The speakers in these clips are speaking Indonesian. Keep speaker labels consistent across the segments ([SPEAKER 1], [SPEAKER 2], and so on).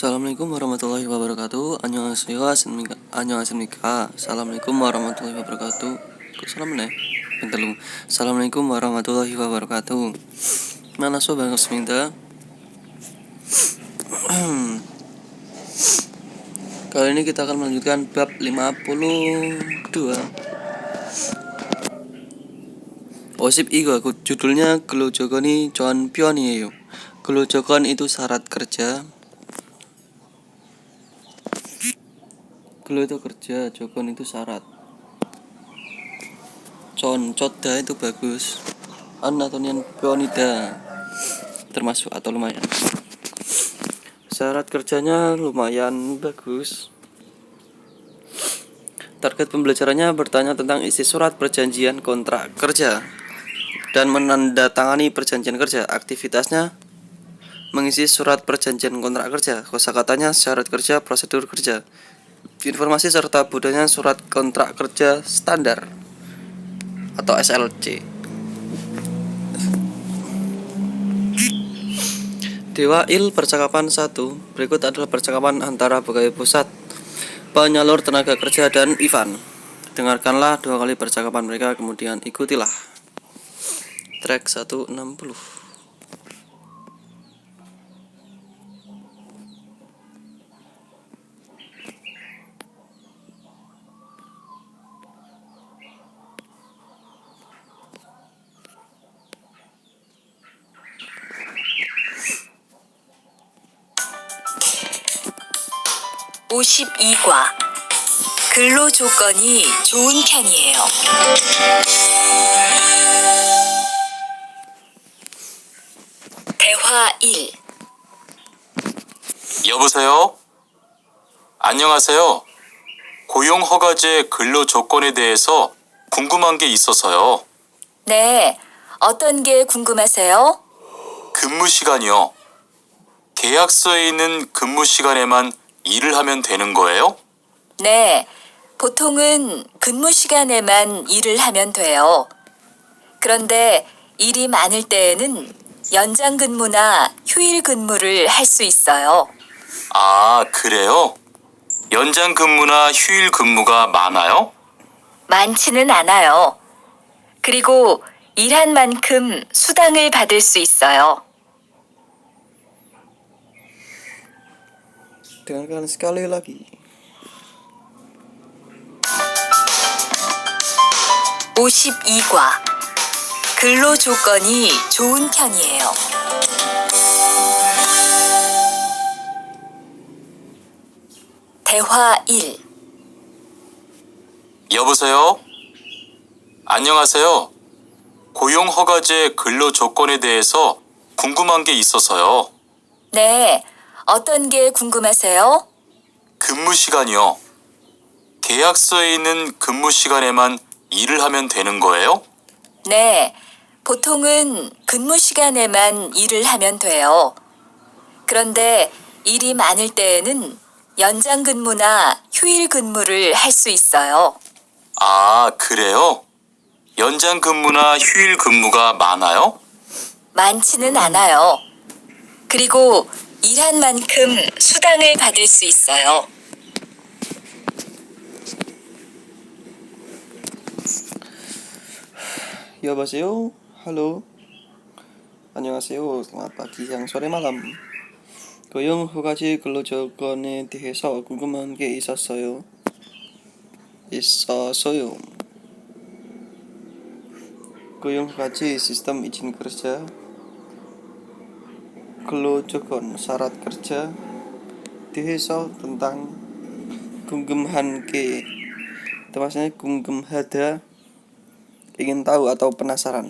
[SPEAKER 1] Assalamualaikum warahmatullahi wabarakatuh. Annyeonghaseyo. Assalamualaikum warahmatullahi wabarakatuh. Kok salam nih? Bentar lu. Assalamualaikum warahmatullahi wabarakatuh. Mana sobat seminta? Kali ini kita akan melanjutkan bab 52. Osip iku aku judulnya Gelojokoni Jon Pionieyo. Gelojokon itu syarat kerja. Gelo itu kerja, jokon itu syarat. Coda itu bagus. Anatonian pionida termasuk atau lumayan. Syarat kerjanya lumayan bagus. Target pembelajarannya bertanya tentang isi surat perjanjian kontrak kerja dan menandatangani perjanjian kerja. Aktivitasnya mengisi surat perjanjian kontrak kerja, kosakatanya syarat kerja, prosedur kerja, informasi serta budaya surat kontrak kerja standar atau SLC. Dewa Il percakapan 1. Berikut adalah percakapan antara pegawai pusat, penyalur tenaga kerja dan Ivan. Dengarkanlah 2 kali percakapan mereka, kemudian ikutilah. Track 160.
[SPEAKER 2] (52과) 근로 조건이 좋은 편이에요. 대화 1.
[SPEAKER 3] 여보세요? 안녕하세요. 고용허가제 근로 조건에 대해서 궁금한 게 있어서요.
[SPEAKER 2] 네, 어떤 게 궁금하세요?
[SPEAKER 3] 근무 시간이요. 계약서에 있는 근무 시간에만 일을 하면 되는 거예요?
[SPEAKER 2] 네, 보통은 근무 시간에만 일을 하면 돼요. 그런데 일이 많을 때에는 연장 근무나 휴일 근무를 할 수 있어요.
[SPEAKER 3] 아, 그래요? 연장 근무나 휴일 근무가 많아요?
[SPEAKER 2] 많지는 않아요. 그리고 일한 만큼 수당을 받을 수 있어요.
[SPEAKER 1] Dengarkan sekali lagi.
[SPEAKER 2] 52과 근로 조건이 좋은 편이에요. 대화 1.
[SPEAKER 3] 여보세요? 안녕하세요. 고용허가제 근로 조건에 대해서 궁금한 게 있어서요.
[SPEAKER 2] 네, 어떤 게 궁금하세요?
[SPEAKER 3] 근무 시간이요. 계약서에 있는 근무 시간에만 일을 하면 되는 거예요?
[SPEAKER 2] 네, 보통은 근무 시간에만 일을 하면 돼요. 그런데 일이 많을 때에는 연장 근무나 휴일 근무를 할 수 있어요.
[SPEAKER 3] 아, 그래요? 연장 근무나 휴일 근무가 많아요?
[SPEAKER 2] 많지는 않아요. 그리고 일한 만큼 수당을 받을 수 있어요.
[SPEAKER 1] Yobaseo, halo. 안녕하세요. Selamat pagi, siang, sore, malam. 고용허가제 근로조건에 대해서 궁금한 게 있었어요. 고용허가제 sistem izin kerja, 근로조건 syarat kerja, 대해서 tentang 궁금한 게, maksudnya 궁금하다, ingin tahu atau penasaran.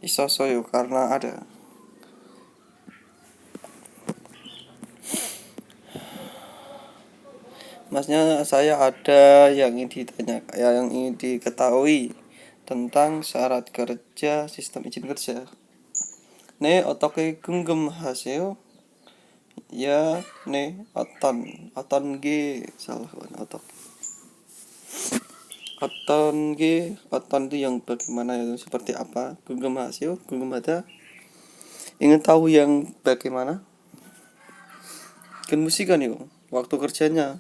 [SPEAKER 1] Isosoyo karena ada. Maksudnya saya ada yang ingin yang ingin diketahui tentang syarat kerja sistem izin kerja. 네, 어떻게 궁금하세요? Ya, 네, 어떤 게 salah 어떤 itu yang bagaimana, itu seperti apa? 궁금하세요? 궁금하다. Ingin tahu yang bagaimana? Kenmusikan itu waktu kerjanya.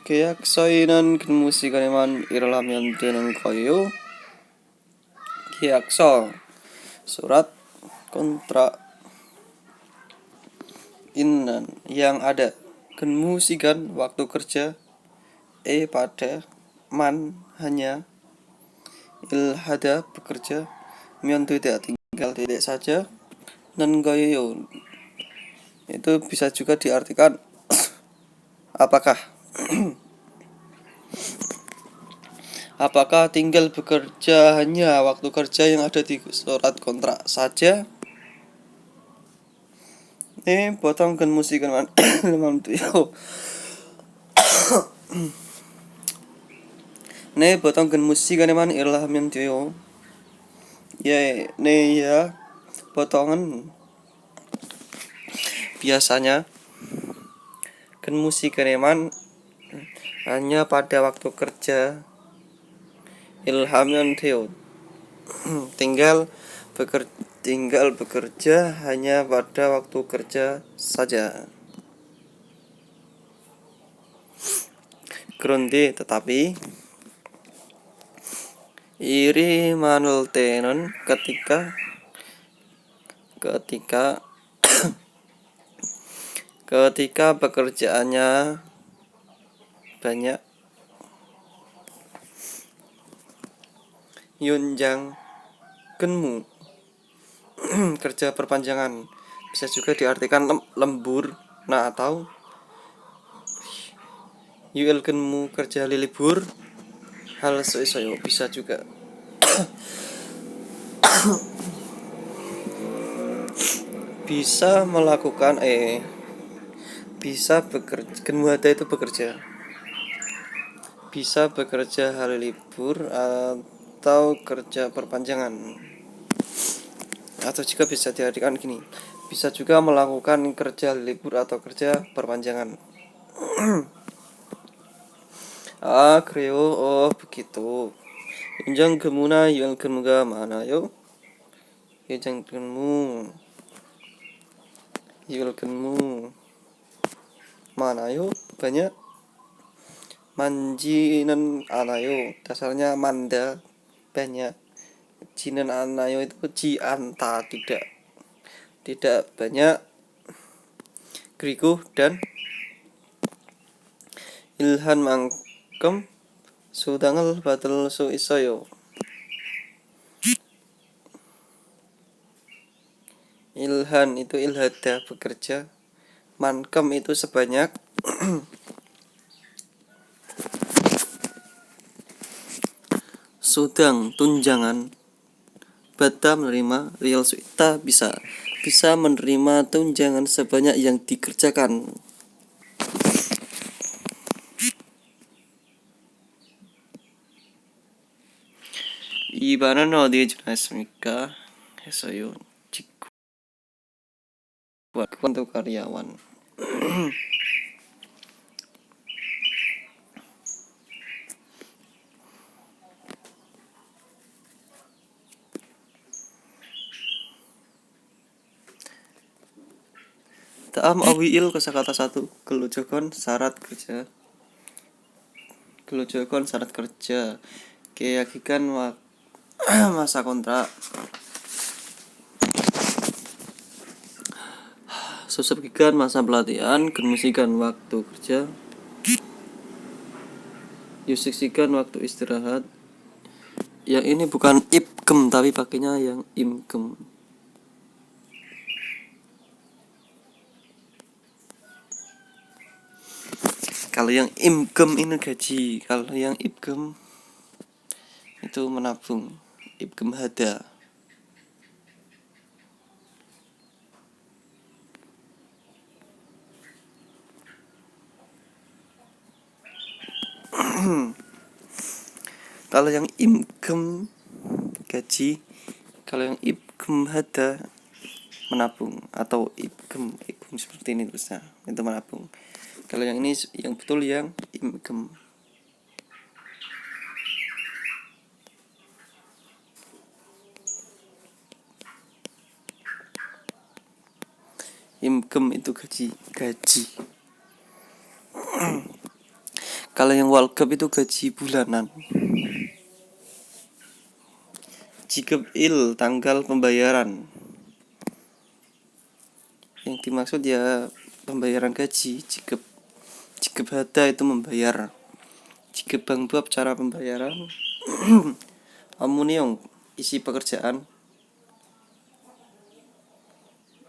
[SPEAKER 1] 계약서에는 근무 시간에만 일하면 되는 거예요. 계약서, surat kontrak 있는 yang ada. 근무시간 waktu kerja. Pada man hanya. Ilhada bekerja. Mion tidak tinggal tidak saja. Nen 거예요 itu bisa juga diartikan apakah. Apakah tinggal bekerja hanya waktu kerja yang ada di surat kontrak saja? 보통 근무 시간만 일하면 돼요. 보통 근무 시간에만 일하면 돼요. ya. 보통은 biasanya 근무 시간에만 hanya pada waktu kerja. 일하면 돼요. tinggal bekerja hanya pada waktu kerja saja. 그런데 tetapi 일이 많을 때는 ketika pekerjaannya banyak. Yunjang 근무 kerja perpanjangan bisa juga diartikan lembur. Nah, atau yuil 근무 kerja libur. Hal sesuatu bisa juga. Bisa melakukan bisa bekerja. 근무 ada itu bekerja. Bisa bekerja hari libur atau kerja perpanjangan. Atau juga bisa diartikan gini, bisa juga melakukan kerja libur atau kerja perpanjangan. 그래요. begitu. 현장 근무나 유연 근무가 많아요. 현장 근무, 유연 근무 많아요. banyak. 만지는 않아요. dasarnya manda banyak. 지는 않아요 itu ji anta tidak banyak. 그리고 dan 일한만큼 수당을 받을 수 있어요. Ilhan itu ilhada bekerja. Mankem itu sebanyak. Sudang tunjangan. Bata menerima. Real suita bisa menerima tunjangan sebanyak yang dikerjakan. 이 말은 어디에 전화했습니까? 했어요. 직구 untuk karyawan. Taam awiil kosakata 1 gelujogon syarat kerja. Gelujogon syarat kerja. Keyakikan masa kontrak. Susubgikan masa pelatihan. Kenmusikan waktu kerja. Yusiksikan waktu istirahat. Yang ini bukan ibgem tapi pakainya yang imgem. Kalau yang imgem ini gaji, kalau yang ibgem itu menabung. Ibgem hada. Kalau yang imgem gaji, kalau yang ibgem hada menabung atau ibgem seperti ini terusnya itu menabung. Kalau yang ini yang betul yang imgem. Income itu gaji. Kalau yang walgep itu gaji bulanan. Jikep tanggal pembayaran. Yang dimaksud ya pembayaran gaji. Jikep hada itu membayar. Jikep bangbab cara pembayaran. Amuniong isi pekerjaan.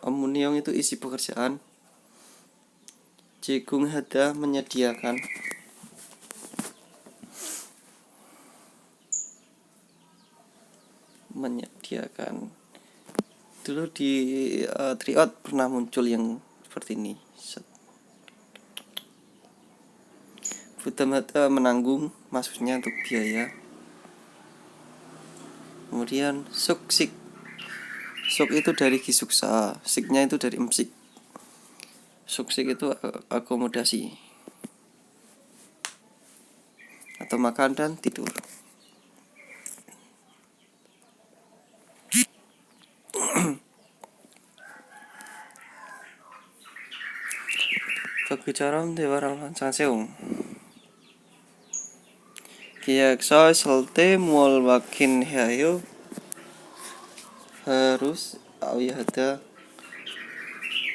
[SPEAKER 1] Amuniong itu isi pekerjaan. Jikung hada menyediakan. Dulu di tryout pernah muncul yang seperti ini. Butamata menanggung, maksudnya untuk biaya. Kemudian sik itu dari gisuksa, siknya itu dari emsik. Sik itu akomodasi atau makan dan tidur. Pagbicaraan dewarang sanseung. Kiyak salte mual wakin hayo harus awihada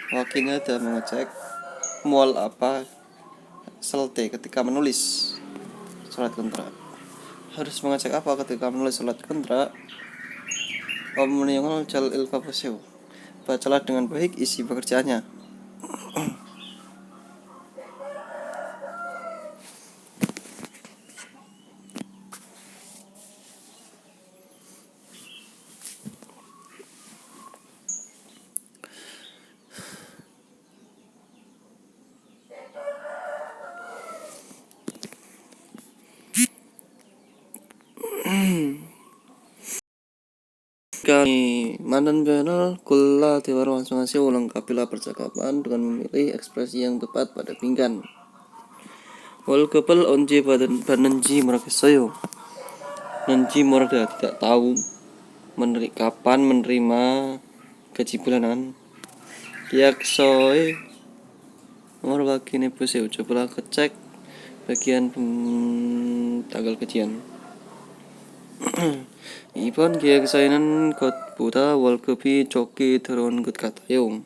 [SPEAKER 1] wakin hada mengecek mual apa selte ketika menulis surat kontrak. Harus mengecek apa ketika menulis surat kontrak? Omniongol jal il kapuseu. Bacalah dengan baik isi pekerjaannya. Kami mandan panel kula dewara langsung lengkapilah percakapan dengan memilih ekspresi yang tepat pada pinggan. Wal kepel onje banenji merakesayo. Nenji morda tidak tahu kapan menerima gaji bulanan. Kiyak soe nomor bagine puseu cobalah kecek bagian tanggal gajian. 이번 계약서에는 것보다 월급이 적게 들어온 것 같아요.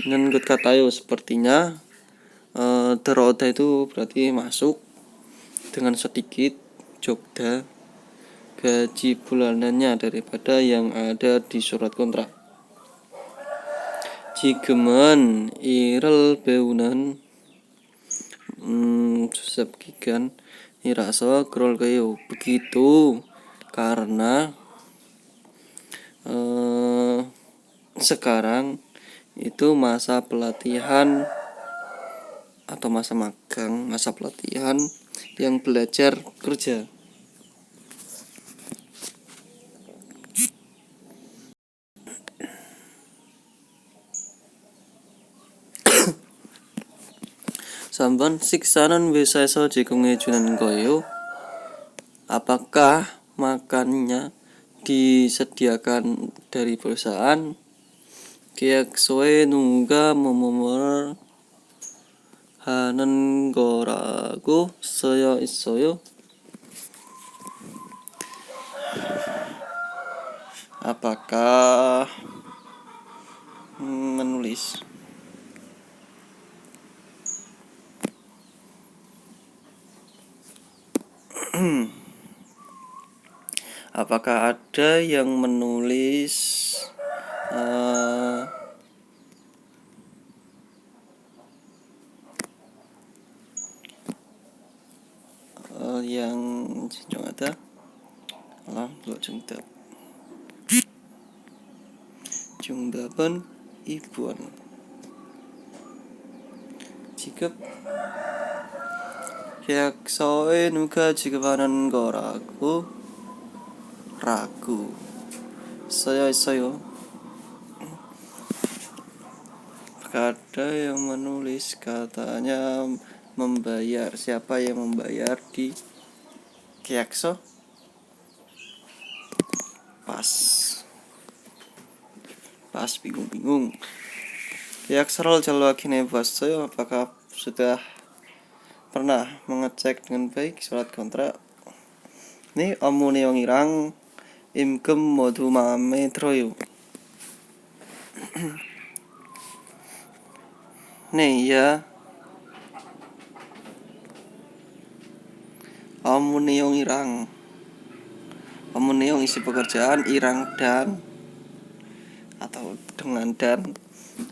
[SPEAKER 1] Dengan 것 같아요 sepertinya terota itu berarti masuk dengan sedikit jogda gaji bulanannya daripada yang ada di surat kontrak. 지금은 일을 배우는 susah gigan 이라서 그럴 거예요. Begitu karena sekarang itu masa pelatihan atau masa magang, masa pelatihan yang belajar kerja. Samban 식사는 회사에서 제공해 주는 거예요? Apakah makannya disediakan dari perusahaan? 계약서에 누가 뭐뭐뭘 하는 거라고 써여 있어요? Apakah menulis? Apakah ada yang menulis yang ada belum 정답은 2번. 지급 계약서에 누가 지급하는 거라고 써여 있어요. Ada yang menulis katanya membayar. Siapa yang membayar di keakso? Pas bingung. 계약서를 잘 확인해 보았어요. apakah sudah pernah mengecek dengan baik surat kontrak? 네, 업무 내용이랑 임금 모두 마음에 들어요. 네, iya. 업무 내용이랑 업무 내용 isi pekerjaan irang dan atau dengan dan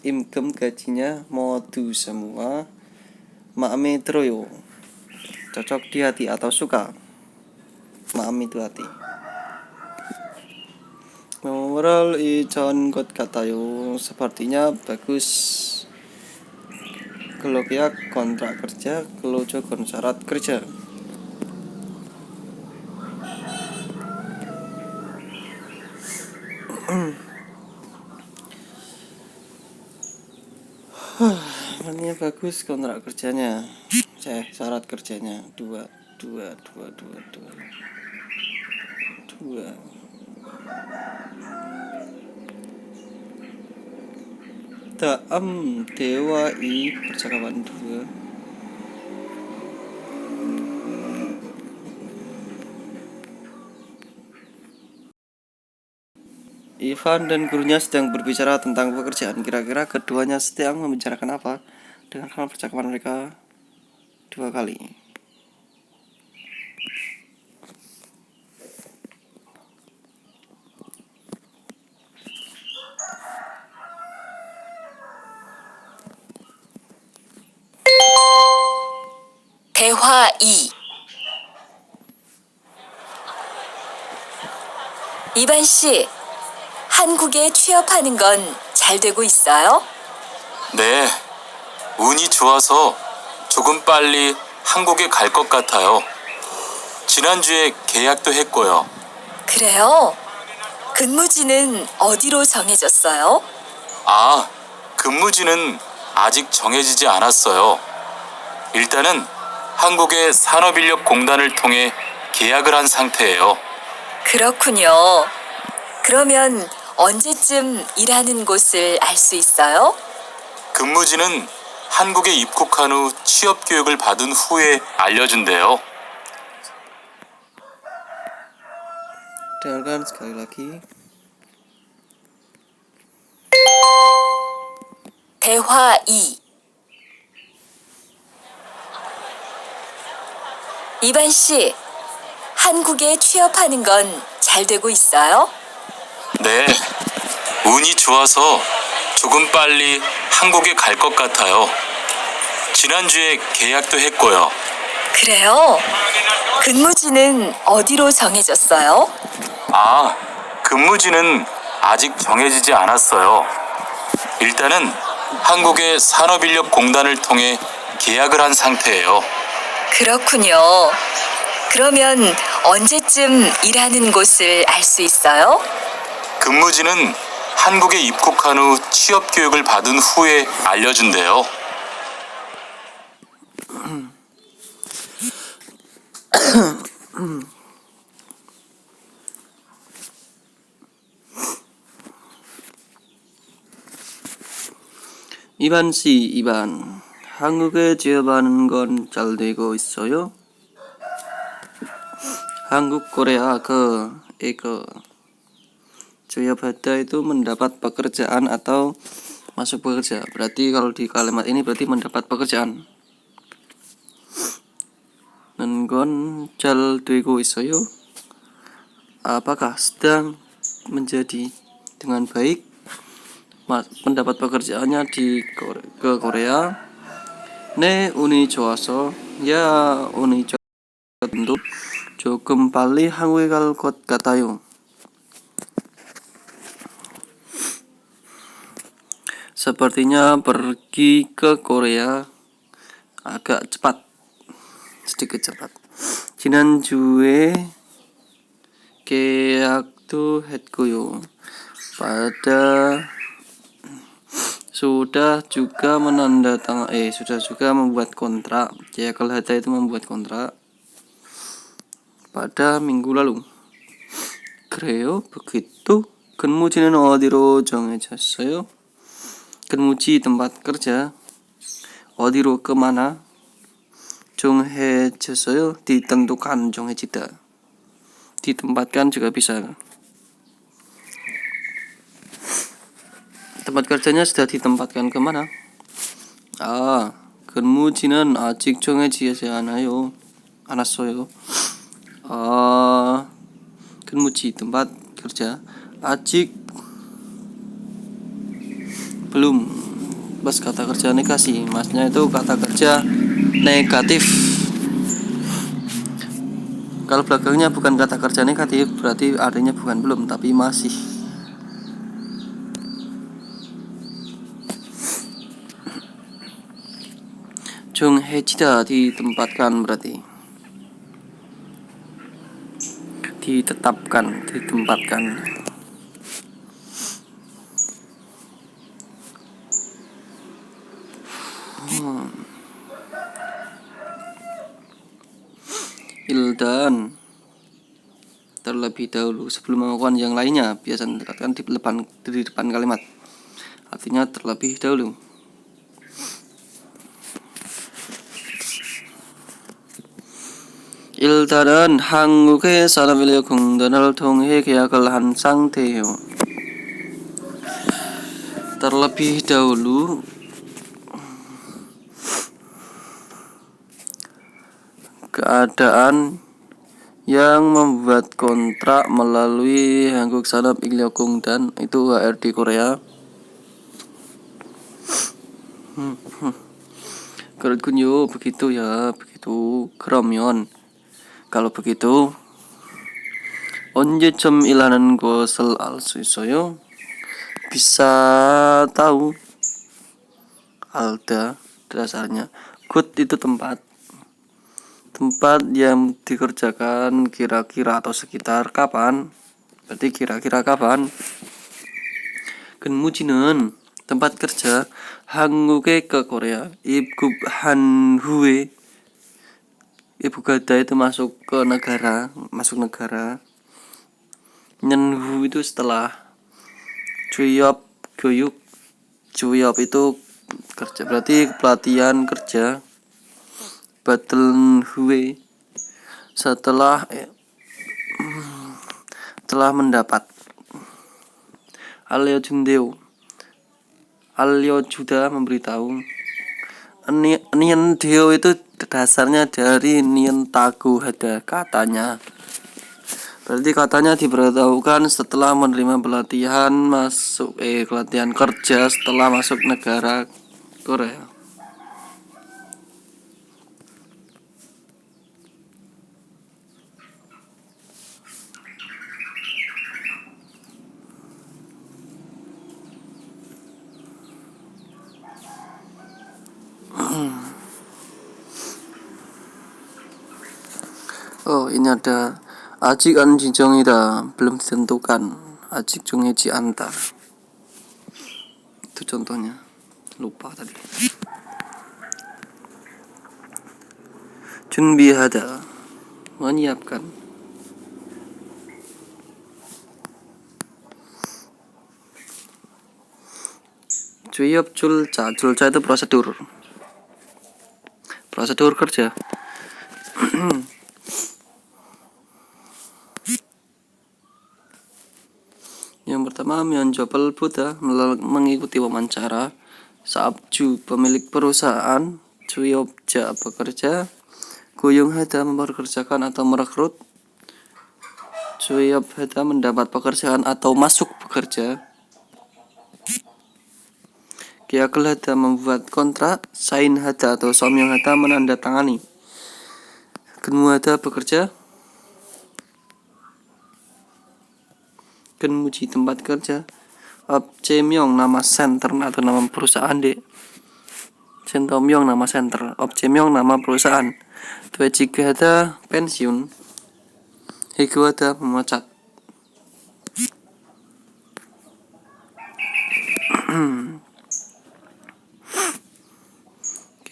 [SPEAKER 1] imkem gajinya modu semua maame troyo cocok di hati atau suka. Maam itu hati. Moral ijon kot katayo sepertinya bagus. Kalau keyak kontrak kerja, kalau jogon syarat kerja. Ini bagus kontrak kerjanya. Syarat kerjanya dua. Daam dewa i percakapan dua. Ivan dan gurunya sedang berbicara tentang pekerjaan. Kira-kira keduanya sedang membicarakan apa? Dengan hal percakapan mereka dua kali.
[SPEAKER 2] 대화 2. 이반 씨, 한국에 취업하는 건 잘 되고 있어요?
[SPEAKER 3] 네, 운이 좋아서 조금 빨리 한국에 갈 것 같아요. 지난주에 계약도 했고요.
[SPEAKER 2] 그래요? 근무지는 어디로 정해졌어요?
[SPEAKER 3] 아, 근무지는 아직 정해지지 않았어요. 일단은 한국의 산업인력공단을 통해 계약을 한 상태예요.
[SPEAKER 2] 그렇군요. 그러면 언제쯤 일하는 곳을 알 수 있어요?
[SPEAKER 3] 근무지는 한국에 입국한 후 취업 교육을 받은 후에 알려준대요.
[SPEAKER 1] Dengarkan sekali lagi.
[SPEAKER 2] 대화 2. 이반 씨, 한국에 취업하는 건 잘 되고 있어요?
[SPEAKER 3] 네, 운이 좋아서 조금 빨리 한국에 갈 것 같아요. 지난주에 계약도 했고요.
[SPEAKER 2] 그래요? 근무지는 어디로 정해졌어요?
[SPEAKER 3] 아, 근무지는 아직 정해지지 않았어요. 일단은 한국의 산업인력공단을 통해 계약을 한 상태예요.
[SPEAKER 2] 그렇군요. 그러면 언제쯤 일하는 곳을 알 수 있어요?
[SPEAKER 3] 근무지는 한국에 입국한 후 취업 교육을 받은 후에 알려준대요.
[SPEAKER 1] 이반 씨, 이반. 한국에 취업하는 건 잘 되고 있어요? 한국 Korea 취업했다 itu mendapat pekerjaan atau masuk bekerja. Berarti kalau di kalimat ini berarti mendapat pekerjaan. Nenggon 잘 되고 있어요? Apakah sedang menjadi dengan baik mendapat pekerjaannya ke Korea? 네, 운이 좋아서. Ya, 운이 좋아서 tentu 조금 빨리 한국에 갈 것 같아요. Sepertinya pergi ke Korea agak cepat, sedikit cepat. 지난주에 계약도 했고요. sudah juga membuat kontrak. Ke약을 했다 itu membuat kontrak pada minggu lalu. 그래요? begitu. 근무지는 어디로 정해졌어요? 근무지 tempat kerja. 어디로 kemana? 정해졌어요. ditentukan 정해지다. ditempatkan juga bisa. tempat kerjanya sudah ditempatkan kemana? 근무지는 아직 정해지지 않았어요. 근무지 tempat kerja a직 belum. Bas kata kerja negasi, masnya itu kata kerja negatif. Kalau belakangnya bukan kata kerja negatif, berarti artinya bukan belum, tapi masih. 정해지다 ditempatkan berarti. Ditetapkan, ditempatkan. Ildan terlebih dahulu sebelum melakukan yang lainnya biasa diletakkan di depan kalimat, artinya terlebih dahulu. 일단은 한국의 산업인력 공단을 통해 계약을 한 상태예요. terlebih dahulu keadaan yang membuat kontrak melalui Hankook Sanop Ilyeok공단 itu HRD Korea. 그렇군요. begitu ya, begitu. 그러면 kalau begitu 언제쯤 일하는 것을 알 수 있어요? bisa tahu. alda dasarnya. good itu tempat yang dikerjakan kira-kira atau sekitar kapan, berarti kira-kira kapan. 근무지는 tempat kerja 한국에 ke Korea. 입국한 후에 ibukada itu masuk negara. 년후 itu setelah. Chuyop 교육, chuyop itu kerja, berarti pelatihan kerja. Battle Hue setelah mendapat. Alyo Jundeo, Alyo Juda memberitahu. Nien Deo itu dasarnya dari Nien Tagu ada katanya. Berarti katanya diberitahukan setelah menerima pelatihan pelatihan kerja setelah masuk negara Korea. Ini ada 아직 안 지정이다, belum ditentukan. 아직 정해지 않다. Itu contohnya. Lupa tadi. 준비하다, menyiapkan. Chuyop julca itu prosedur kerja. Yang pertama, menjopel Buddha, mengikuti wawancara. Sabju, pemilik perusahaan. Chuyopja, bekerja. Guyung hada, mempekerjakan atau merekrut. Chuyop hada, mendapat pekerjaan atau masuk bekerja. Kiakul hada, membuat kontrak. Sain hada atau somyong hada, menandatangani. Kenmu hada, bekerja. Kenmuji, tempat kerja. Objemyong, nama center atau nama perusahaan dek. Sentomyong, nama center. Objemyong, nama perusahaan. Tuejike hada, pensiun. Hiku hada, memecat.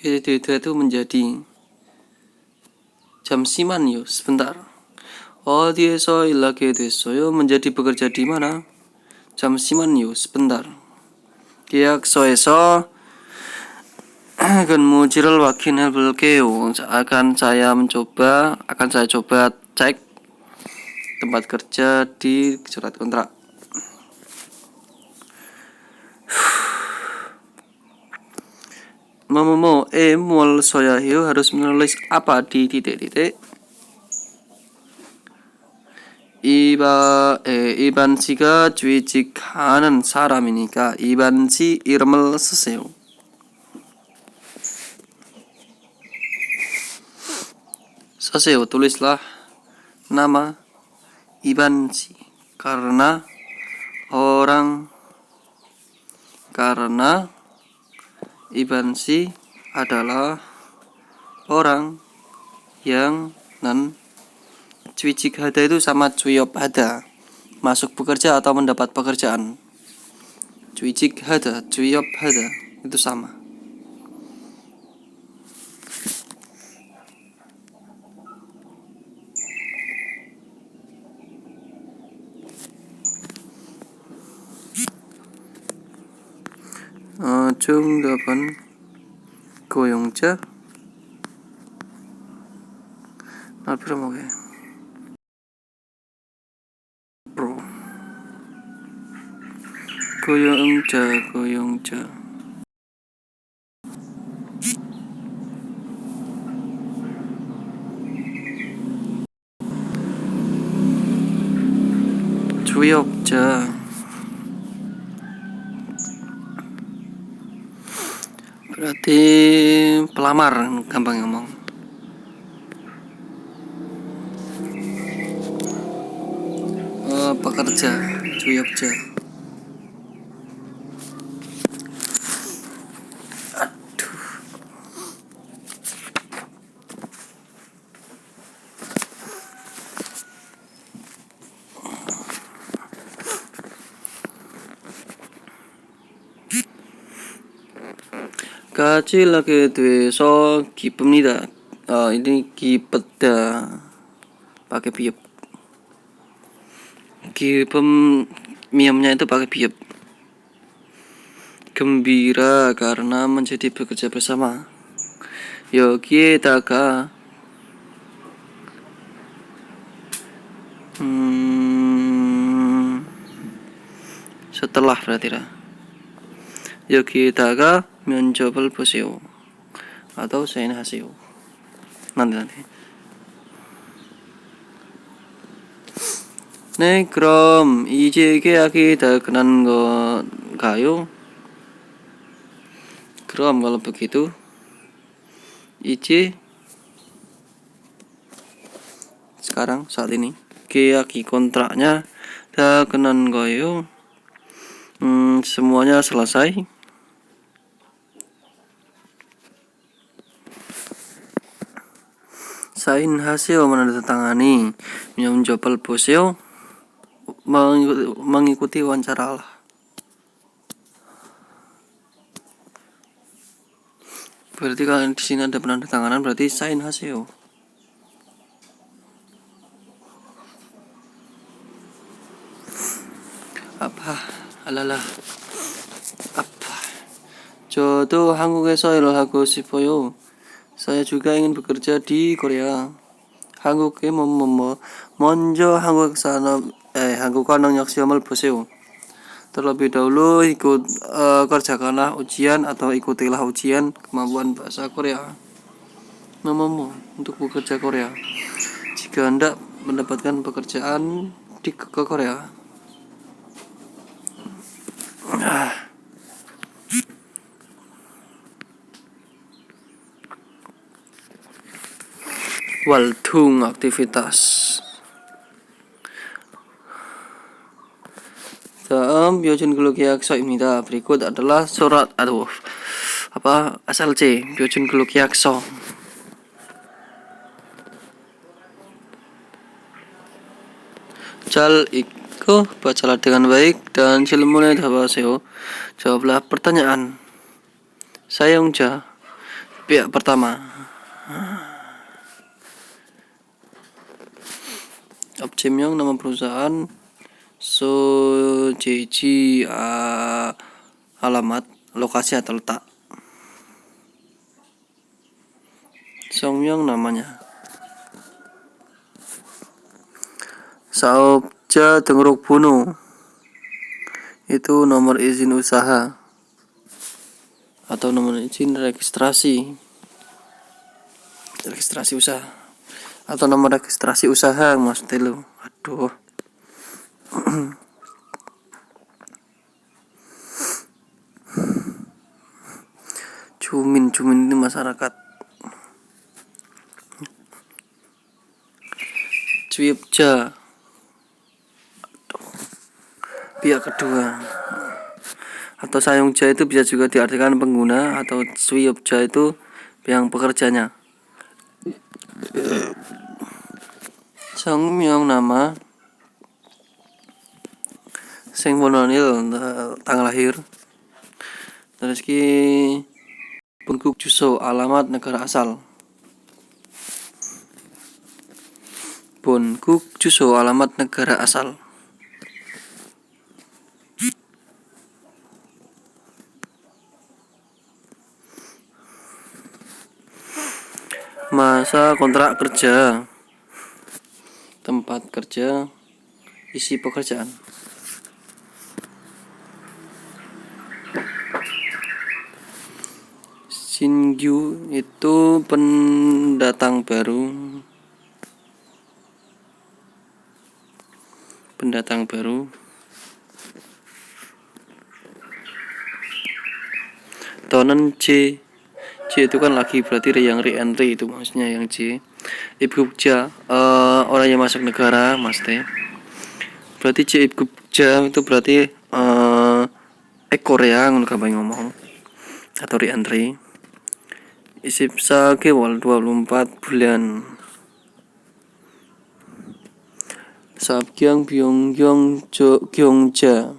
[SPEAKER 1] Itu menjadi. 잠시만 yuk, sebentar. 어디에서 일하게 됐어요? menjadi bekerja di mana? 잠시만요, sebentar. 계약서에서 근무지를 확인해 볼게요. Akan saya coba cek tempat kerja di surat kontrak. 뭘 써야 해요? harus menulis apa di titik-titik. 이반 씨가 취직하는 사람이니까 이반 씨 이름을 쓰세요. 쓰세요. tulislah nama Iban Shi karena Iban Shi adalah orang yang 취직하다 itu sama 취업하다, masuk bekerja atau mendapat pekerjaan. 취직하다, 취업하다 itu sama. 정답은 고용자. 앞으로 뭐게? 고용자. 주역자. Berarti pelamar, gampang ngomong. Pekerja, 주역자. 가지 lagi 돼서 기쁩니다. ini 기쁘다 pakai biup. miumnya itu pakai biup. Gembira karena menjadi bekerja bersama. 여기에다가 setelah berarti lah. 여기에다가 면접을 보세요 atau 사인하세요. nanti. 네, 그럼 이제 계약이 다 끝난 건가요? 그럼 kalau begitu 이제 sekarang saat ini 계약이 kontraknya 다 끝난 거예요. semuanya selesai. 사인하세요 menandatangani, 면접을 보세요 mengikuti wawancara lah. Berarti kalau di sini ada penandatanganan berarti sain하세요. apa 저도 한국에서 일을 하고 싶어요. saya juga ingin bekerja di Korea. 한국에 먼저 한국어 능력 시험을 보세요. terlebih dahulu kerjakanlah ujian atau ikutilah ujian kemampuan bahasa Korea. untuk bekerja Korea. Jika Anda mendapatkan pekerjaan ke Korea. Waltung aktivitas. 다음 표준 근로 계약서입니다. berikut adalah surat SLC 표준 근로 계약서. 잘 읽고 bacalah dengan baik dan 질문에 답하세요. jawablah pertanyaan. 사용자 pihak pertama. objek명 nama perusahaan 소재지 alamat, lokasi atau letak. Seongmyeong namanya. Sa업자 등록번호 itu nomor izin usaha atau nomor izin registrasi usaha atau nomor registrasi usaha maksudnya lo. Aduh. Cumin ini masyarakat. Cuipja pihak kedua atau sayungja itu bisa juga diartikan pengguna atau suiupja itu yang pekerjanya. Seongmyeong nama sing mononil tanggal lahir. Terus ki Bungkuk Juso alamat negara asal. Bungkuk Juso alamat negara asal. Masa kontrak kerja, tempat kerja, isi pekerjaan. Shinju itu pendatang baru. Tonen C itu kan lagi, berarti yang re-entry itu maksudnya yang C. Ibgukja orang yang masuk negara maksudnya. Berarti C Ibgukja itu berarti Korea ngono gampang ngomong atau re-entry. Isipsa kewal 24 bulan. Sabgyang Byongyong Gyeongja.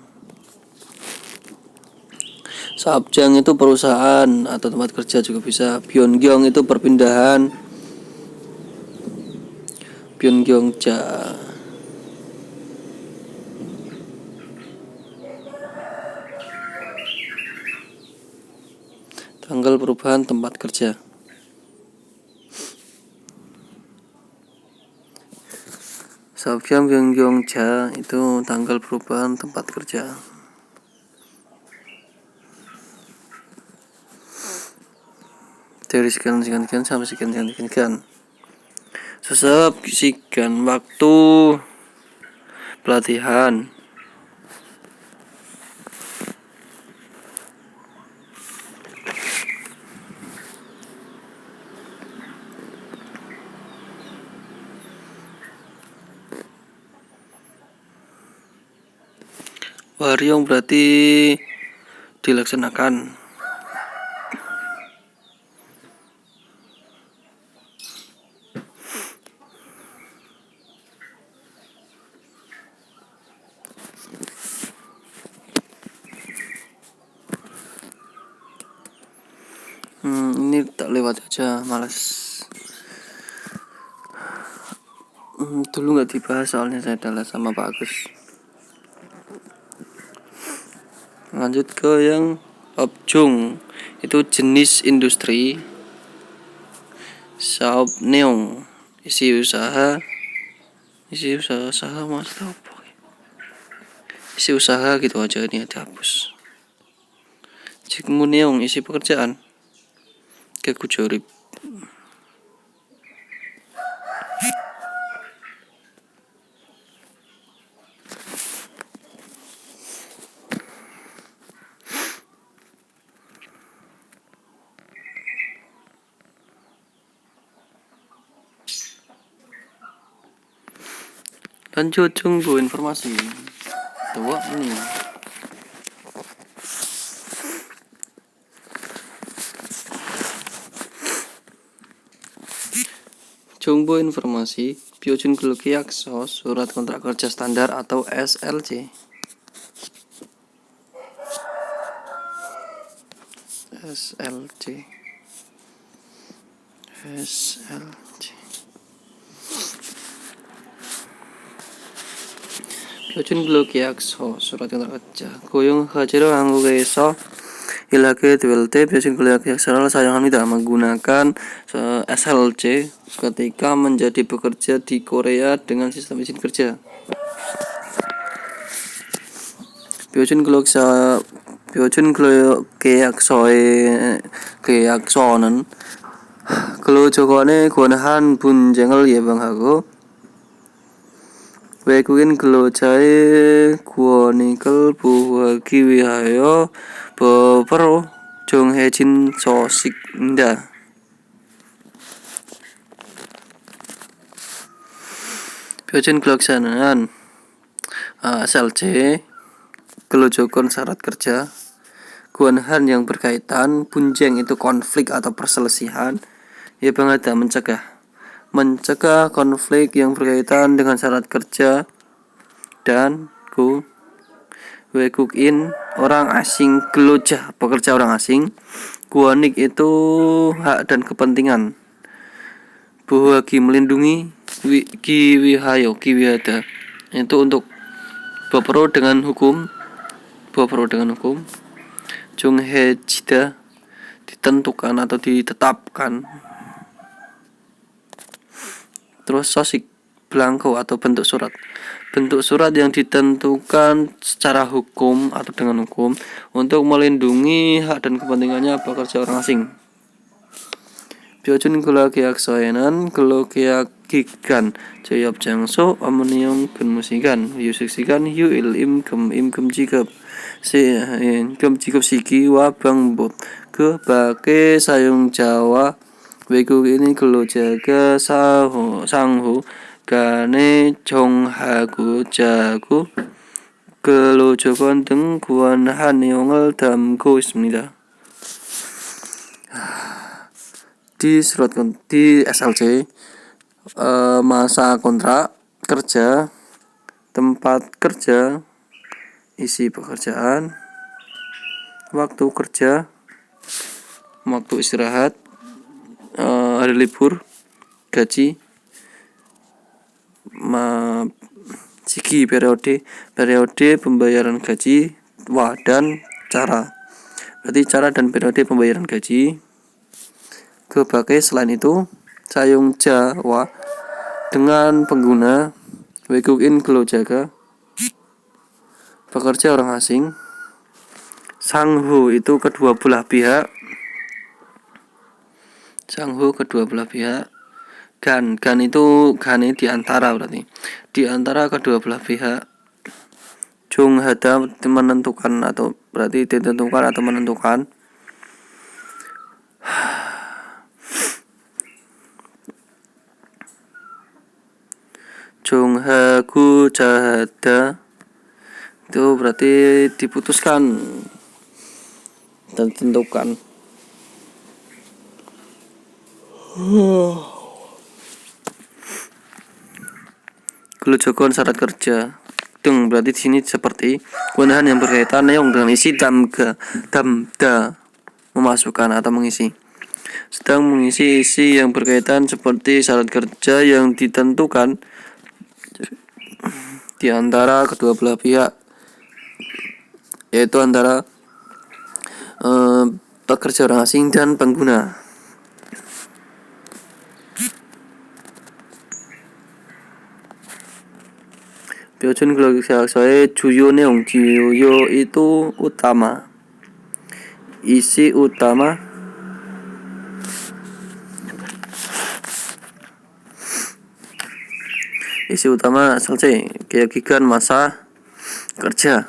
[SPEAKER 1] Sabjang itu perusahaan atau tempat kerja juga bisa. Byongyong itu perpindahan. Byongyongja. Tanggal perubahan tempat kerja. Sabjang Byongyongja itu tanggal perubahan tempat kerja. Dari sekian sampai sekian. Sekian waktu pelatihan. Waryong berarti dilaksanakan. Ini tak lewat aja, malas. Dulu nggak dibahas soalnya saya adalah sama Pak Agus. Lanjut ke yang Opjung, itu jenis industri. Saopneong isi usaha mas apa? Isi usaha gitu aja, ini dihapus. Jikmuneong isi pekerjaan. Kekujurip. Lanjut tunggu informasi. Tua ini. Jumbo informasi, Pyojun Gulkiakso, surat kontrak kerja standar atau SLC. Pyojun Gulkiakso, surat kontrak kerja. 고용 허지로 한국에서 ilhage TWLT Biosin kuliah keaksaran sayang합니다 menggunakan SLC ketika menjadi bekerja di Korea dengan sistem izin kerja. Biosin 계약서는 근로조건의 권한 분쟁을 예방하고 외국인 근로자의 권익을 보호하기 위하여 법으로 정해진 조직입니다. 표준 kelaksanaan SLC Kelojokon syarat kerja, kewenangan yang berkaitan, punjeng itu konflik atau perselisihan, ya ada mencegah konflik yang berkaitan dengan syarat kerja, dan 외국인 orang asing, keloja pekerja orang asing, kuanik itu hak dan kepentingan, buhagi melindungi, kiwihada itu untuk bopro dengan hukum, Junghejida ditentukan atau ditetapkan. Terus sosik blanko atau bentuk surat yang ditentukan secara hukum atau dengan hukum untuk melindungi hak dan kepentingannya pekerja orang asing. Bio준 근로계약서에는 근로계약기간, 재협장소, 업무내용, 근무시간, 휴식시간, 휴일, 임금, 임금지급, 임금지급 시기와 방법, 그 밖에 사용자와 외국인 근로자가 상호 간에 정하고자 하고 근로조건 등 구원한 내용을 담고 있습니다. Di SLC masa kontrak kerja, tempat kerja, isi pekerjaan, waktu kerja, waktu istirahat, hari libur, gaji, sigi periode pembayaran gaji, dan cara. Berarti cara dan periode pembayaran gaji. Kebagai selain itu, sayung Jawa dengan pengguna 외국인 근로자가 pekerja orang asing, 상호 itu kedua belah pihak, gan itu gani di antara, berarti di antara kedua belah pihak. Junghada menentukan atau berarti ditentukan atau menentukan. Jonghagu jahada itu berarti diputuskan dan ditentukan. Kelojokon syarat kerja berarti di sini seperti kewenangan yang berkaitan neong dengan isi damda memasukkan atau mengisi, sedang mengisi isi yang berkaitan seperti syarat kerja yang ditentukan di antara kedua belah pihak, yaitu antara pekerja orang asing dan pengguna. Bio준 계약서의 주요 내용, 주요 itu utama, isi utama, selesai keyakinan masa kerja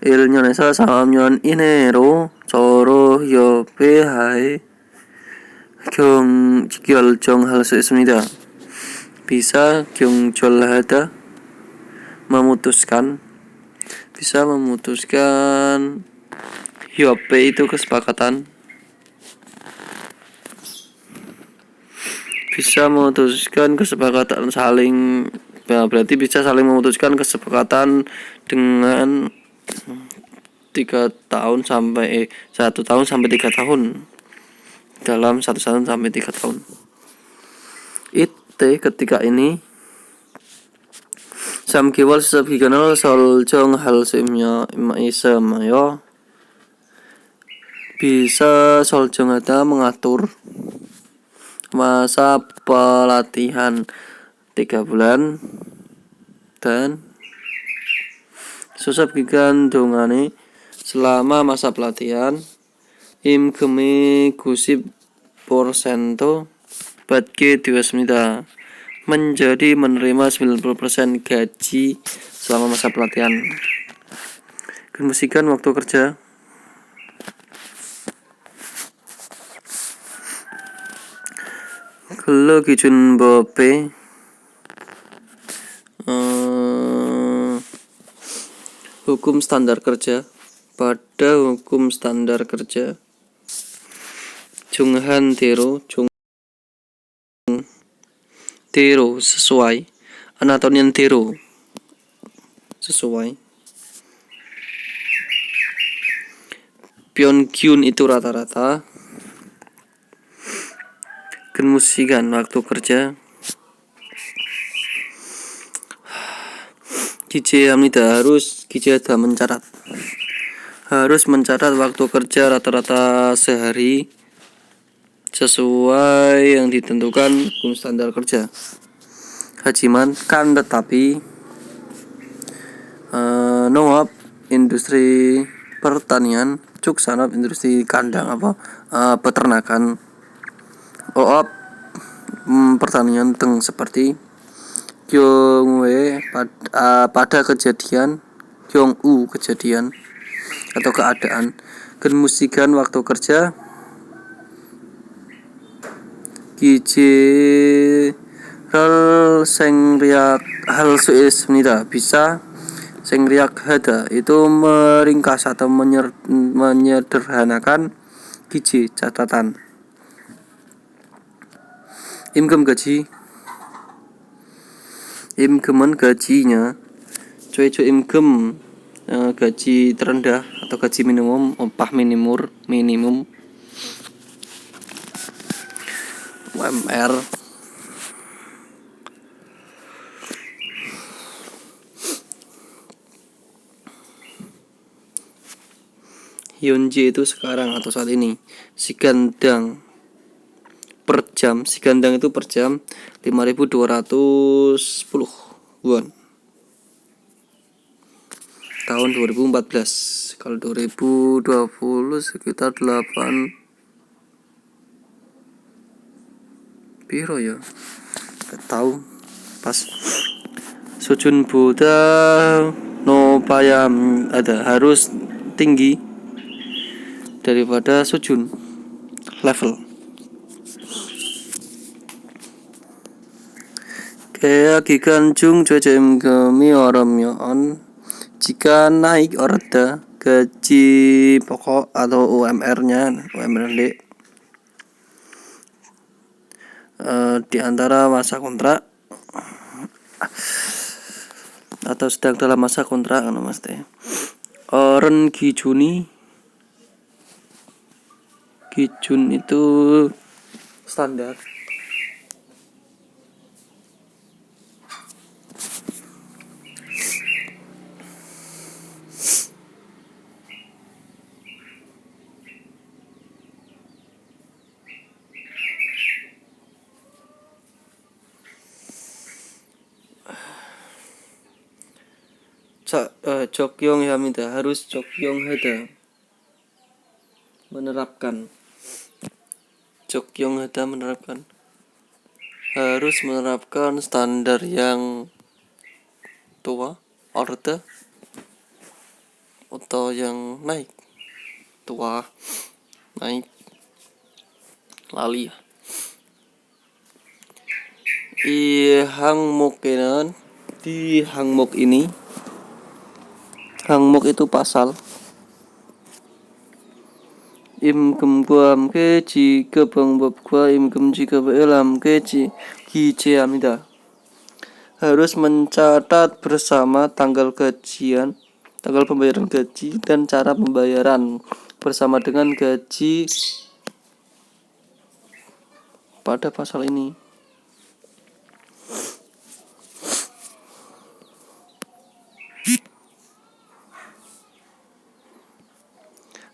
[SPEAKER 1] 1년에서 3년 이내로 서로 협의하에 결정할 수 있습니다. bisa 경절하다 memutuskan, bisa memutuskan, 협의 itu kesepakatan, bisa memutuskan kesepakatan saling, berarti bisa saling memutuskan kesepakatan dengan 1 tahun sampai 3 tahun, dalam 1 tahun sampai 3 tahun. Ketika ini 삼개월 수습 기간을 설정할 수 있으며 Bisa soljongan mengatur masa pelatihan 3 bulan dan susah gigan dongane selama masa pelatihan imkeme gusip porsento batke diwasmida menjadi menerima 90% gaji selama masa pelatihan. Kemusikan waktu kerja kalau kijun bope hukum standar kerja. Pada hukum standar kerja Junghan Tero sesuai Anatolian Tero sesuai Pyeongkyun itu rata-rata. Kemusikan waktu kerja Kije Hamida harus mencatat waktu kerja rata-rata sehari sesuai yang ditentukan hukum standar kerja. Hajiman kan tetapi Noab industri pertanian cuk sanap industri kandang peternakan Oab pertanian teng seperti Kyongwe pada kejadian Kyong-u kejadian atau keadaan. Kemusikan waktu kerja Kije hal suismida bisa sengriak hada itu meringkas atau menyederhanakan kije catatan. Imgemen gajinya cuy imgem gaji terendah atau gaji minimum upah minimum UMR Hyunji itu sekarang atau saat ini sigandang itu per jam 5.210 won tahun 2014. Kalau 2020 sekitar 8 piro ya gak tahu pas. Sujun Buddha no payam harus tinggi daripada sujun level. Kayak giganjung cuacem gemi on jika naik order gaji pokok atau UMR-nya di antara masa kontrak atau sedang dalam masa kontrak mas teh. Oren Kijun itu standar. Jokyong Hamida harus Jokyong Hada menerapkan harus menerapkan standar yang tua order atau yang naik lali di hangmok itu pasal imgem guam keji kebang bab gua imgem jika belam keji kije amida harus mencatat bersama tanggal pembayaran gaji dan cara pembayaran bersama dengan gaji pada pasal ini.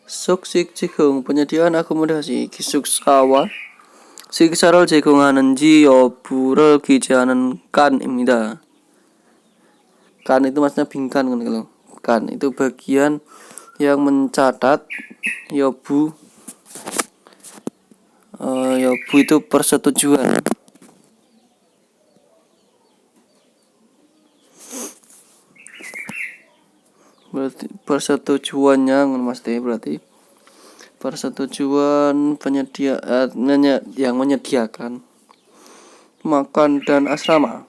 [SPEAKER 1] 속식 제공 penyediaan akomodasi 기숙사와 식사를 제공하는지 여부를 기재하는 kan입니다. Kan itu maksudnya bingkan kan kalau kan itu bagian yang mencatat yobu yobu itu persetujuan. Berarti persetujuannya mesti berarti persetujuan yang menyediakan makan dan asrama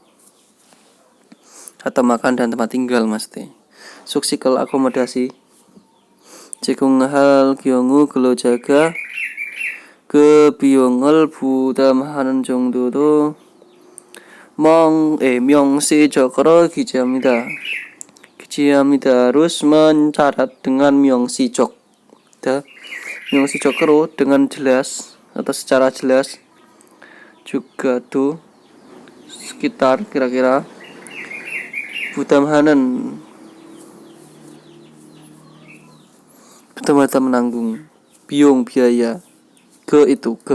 [SPEAKER 1] atau makan dan tempat tinggal mesti suksikal akomodasi 제공할 경우 근로자가 그 비용을 부담하는 정도도 명시적으로 기재합니다. harus mencatat dengan 명시적. 명시적으로 dengan jelas atau secara jelas juga tuh sekitar kira-kira butamhanan menanggung biaya ke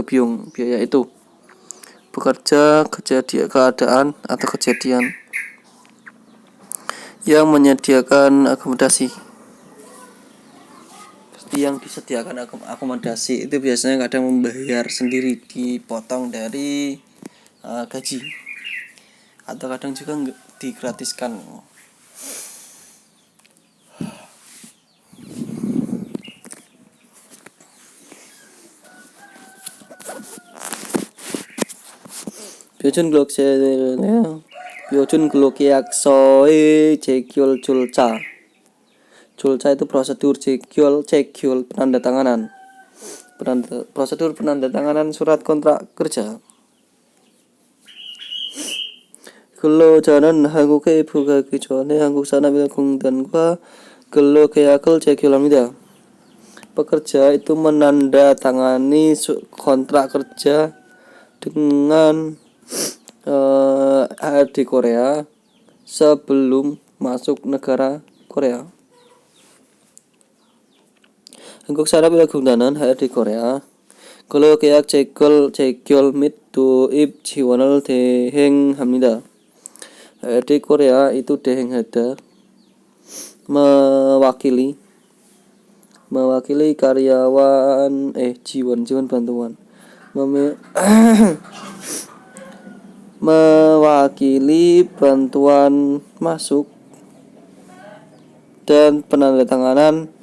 [SPEAKER 1] biung biaya itu bekerja keadaan atau kejadian yang menyediakan akomodasi. Yang disediakan akomodasi itu biasanya kadang membayar sendiri, dipotong dari gaji atau kadang juga digratiskan. Pyojun glok yaksoe cekyol julca. Julca itu prosedur cekyol penandatanganan. Prosedur penandatanganan surat kontrak kerja. 근로자는 한국에 입국하기 전에 한국산업인공단과 근로계약을 제결합니다. Pekerja itu menandatangani kontrak kerja dengan HRD Korea sebelum masuk negara Korea. 한국산업인공단은 HRD Korea 근로계약 재결 및 도입 지원을 대행합니다. HRD Korea itu 대행하다 mewakili karyawan jiwan bantuan mewakili bantuan masuk dan penandatanganan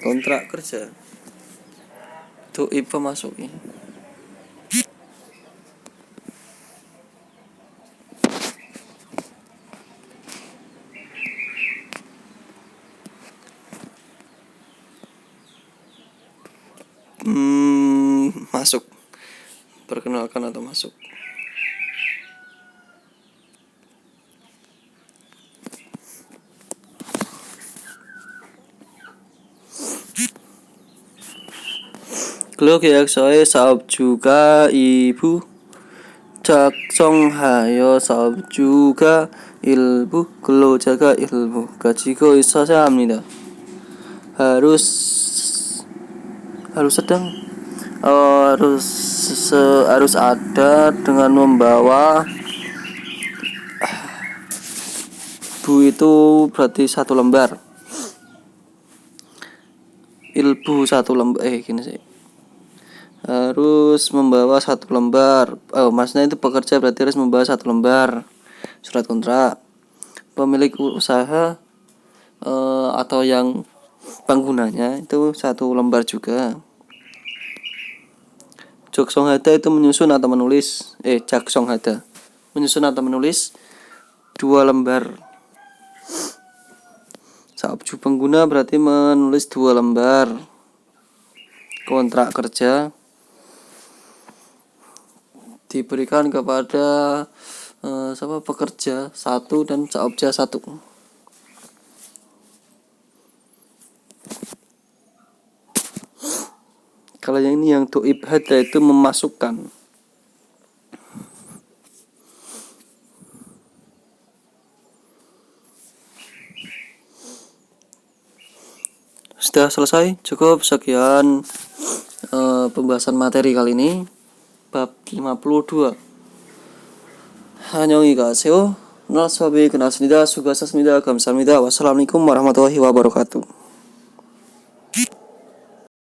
[SPEAKER 1] kontrak kerja doib pemasuk ini. Masuk, perkenalkan atau masuk. 근로계약서에 사업주가 일부 작성하여 사업주가 일부 근로자가 일부 가지고 있어야 합니다. harus ada dengan membawa bu itu berarti satu lembar, ilbu satu lembar gini sih, harus membawa satu lembar. Maksudnya itu pekerja berarti harus membawa satu lembar surat kontrak. Pemilik usaha atau yang penggunanya itu satu lembar juga. Jakshonghada itu menyusun atau menulis Jakshonghada menyusun atau menulis 2 lembar. Saabju pengguna berarti menulis 2 lembar kontrak kerja diberikan kepada pekerja 1 dan saabja 1. Kalau yang ini yang doib hada itu memasukkan. sudah selesai. Cukup sekian pembahasan materi kali ini. Bab 52. 안녕히 가세요. 나사비 그나스니다 수고하셨습니다. 감사합니다. wassalamualaikum warahmatullahi wabarakatuh.